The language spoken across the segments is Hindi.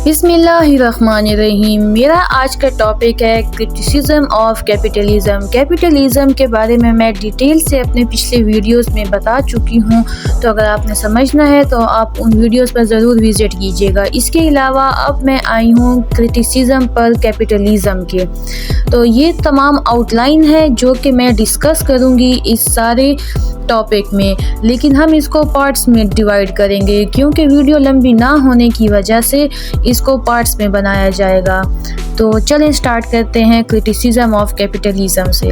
बिस्मिल्लाहिर्रहमानिर्रहीम। मेरा आज का टॉपिक है क्रिटिसिज्म ऑफ कैपिटलिज्म। कैपिटलिज्म के बारे में मैं डिटेल से अपने पिछले वीडियोस में बता चुकी हूँ, तो अगर आपने समझना है तो आप उन वीडियोस पर ज़रूर विज़िट कीजिएगा। इसके अलावा अब मैं आई हूँ क्रिटिसिज्म पर कैपिटलिज्म के। तो ये तमाम आउटलाइन है जो कि मैं डिस्कस करूँगी इस सारे टॉपिक में, लेकिन हम इसको पार्ट्स में डिवाइड करेंगे क्योंकि वीडियो लंबी ना होने की वजह से इसको पार्ट्स में बनाया जाएगा। तो चलें स्टार्ट करते हैं क्रिटिसिज्म ऑफ कैपिटलिज्म से।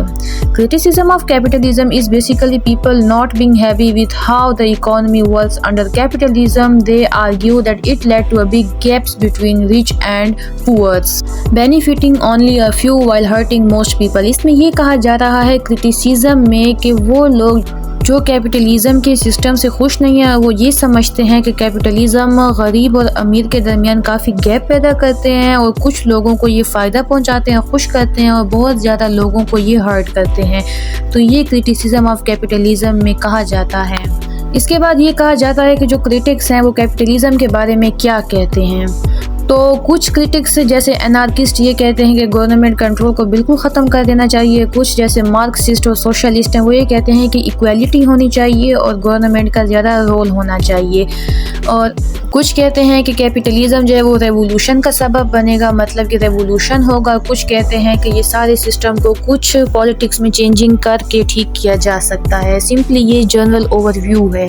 Criticism of capitalism is basically people not being happy with how the economy works under capitalism. They argue that it led to a big gaps between rich and poors, benefiting only a few while hurting most people. इसमें यह कहा जा रहा है क्रिटिसिज्म में कि वो लोग जो कैपिटलिज्म के सिस्टम से खुश नहीं है, वो ये समझते हैं कि कैपिटलिज्म गरीब और अमीर के दरमियान काफ़ी गैप पैदा करते हैं और कुछ लोगों को ये फ़ायदा पहुंचाते हैं, खुश करते हैं, और बहुत ज़्यादा लोगों को ये हर्ट करते हैं। तो ये क्रिटिसिज्म ऑफ कैपिटलिज्म में कहा जाता है। इसके बाद ये कहा जाता है कि जो क्रिटिक्स हैं वो कैपिटलिज्म के बारे में क्या कहते हैं। तो कुछ क्रिटिक्स जैसे एनार्किस्ट ये कहते हैं कि गवर्नमेंट कंट्रोल को बिल्कुल ख़त्म कर देना चाहिए। कुछ जैसे मार्क्सिस्ट और सोशलिस्ट हैं वो ये कहते हैं कि इक्वालिटी होनी चाहिए और गवर्नमेंट का ज़्यादा रोल होना चाहिए। और कुछ कहते हैं कि कैपिटलिज्म जो है वो रेवोल्यूशन का सबब बनेगा, मतलब कि रेवोल्यूशन होगा। कुछ कहते हैं कि ये सारे सिस्टम को कुछ पॉलिटिक्स में चेंजिंग करके ठीक किया जा सकता है। सिंपली ये जनरल ओवरव्यू है।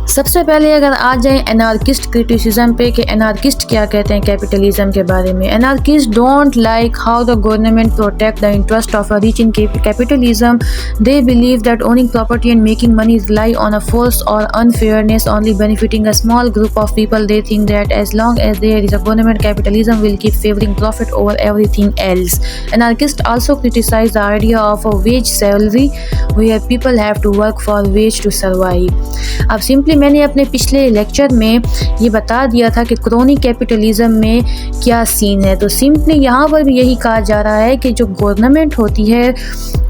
सबसे पहले अगर आ जाए एनार्किस्ट क्रिटिसिज्म पे कि एनार्किस्ट क्या कहते हैं कैपिटलिज्म के बारे में। Anarchist don't like how the government protect the interest of a rich in capitalism. They believe that owning property and making money rely on a force or unfairness only benefiting a small group of people. They think that as long as there is a government, capitalism will keep favouring profit over everything else. Anarchists also criticize the idea of a wage salary where people have to work for wage to survive। अब सिंपली मैंने अपने पिछले लेक्चर में ये बता दिया था कि क्रोनी कैपिटलिज्म में क्या सीन है। तो सिंपली यहाँ पर भी यही कहा जा रहा है कि जो गवर्नमेंट होती है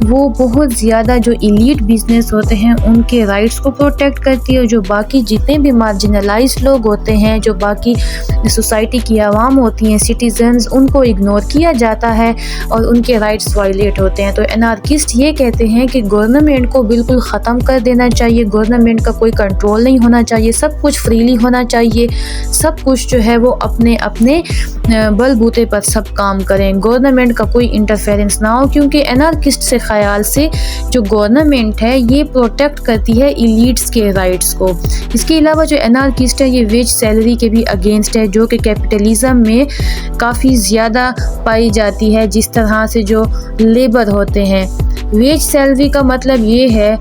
वो बहुत ज़्यादा जो इलीट बिजनेस होते हैं उनके राइट्स को प्रोटेक्ट करती है। जो बाकी जितने भी मार्जिनलाइज्ड लोग होते हैं, जो बाकी सोसाइटी की आवाम होती हैं, सिटीजन्स, उनको इग्नोर किया जाता है और उनके राइट्स वायलेट होते हैं। तो एनार्किस्ट ये कहते हैं कि गवर्नमेंट को बिल्कुल ख़त्म कर देना चाहिए, गवर्नमेंट का कोई कंट्रोल नहीं होना चाहिए, सब कुछ फ्रीली होना चाहिए, सब कुछ जो है वो अपने अपने बलबूते पर सब काम करें, गवर्नमेंट का कोई इंटरफेरेंस ना हो। क्योंकि एनार्किस्ट से ख्याल से जो गवर्नमेंट है ये प्रोटेक्ट करती है इलीट्स के राइट्स को। इसके अलावा जो एनार्किस्ट है ये वेज सैलरी के भी अगेंस्ट है, जो कि कैपिटलिज्म में काफ़ी ज़्यादा पाई जाती है। जिस तरह से जो लेबर होते हैं, वेज सैलरी का मतलब ये है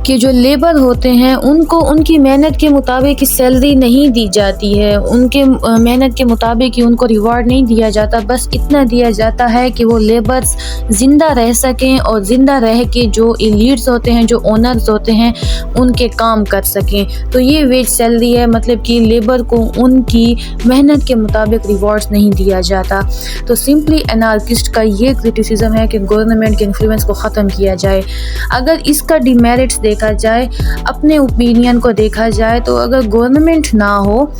कि जो लेबर होते हैं उनको उनकी मेहनत के मुताबिक सैलरी नहीं दी जाती है, उनके मेहनत के मुताबिक ही उनको रिवार्ड नहीं दिया जाता। बस इतना दिया जाता है कि वो लेबर्स ज़िंदा रह सकें और ज़िंदा रह के जो एलीट्स होते हैं, जो ओनर्स होते हैं, उनके काम कर सकें। तो ये वेज सैलरी है, मतलब कि लेबर को उनकी मेहनत के मुताबिक रिवार्ड्स नहीं दिया जाता। तो सिंपली एनार्किस्ट का ये क्रिटिसिज्म है कि गवर्नमेंट के इन्फ्लुएंस को ख़त्म किया जाए। अगर इसका डिमेरिट्स देखा जाए, अपने ओपिनियन को देखा जाए, तो अगर गवर्नमेंट ना हो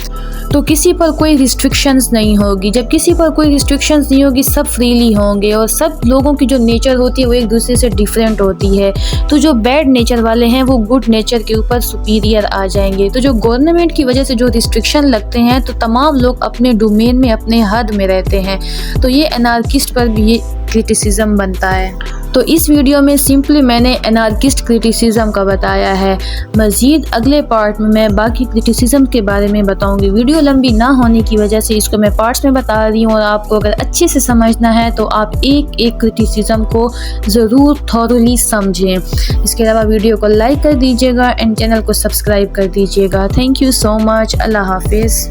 तो किसी पर कोई रिस्ट्रिक्शंस नहीं होगी। जब किसी पर कोई रिस्ट्रिक्शंस नहीं होगी, सब फ्रीली होंगे और सब लोगों की जो नेचर होती है वो एक दूसरे से डिफरेंट होती है। तो जो बैड नेचर वाले हैं वो गुड नेचर के ऊपर सुपीरियर आ जाएंगे। तो जो गवर्नमेंट की वजह से जो रिस्ट्रिक्शन लगते हैं तो तमाम लोग अपने डोमेन में, अपने हद में रहते हैं। तो ये एनार्किस्ट पर भी ये क्रिटिसिज्म बनता है। तो इस वीडियो में सिंपली मैंने एनार्किस्ट क्रिटिसिज्म का बताया है। मज़ीद अगले पार्ट में मैं बाकी क्रिटिसिज्म के बारे में बताऊंगी। वीडियो लंबी ना होने की वजह से इसको मैं पार्ट्स में बता रही हूँ, और आपको अगर अच्छे से समझना है तो आप एक एक क्रिटिसिज्म को ज़रूर थॉरली समझें। इसके अलावा वीडियो को लाइक कर दीजिएगा एंड चैनल को सब्सक्राइब कर दीजिएगा। Thank you so much. अल्लाह हाफिज़।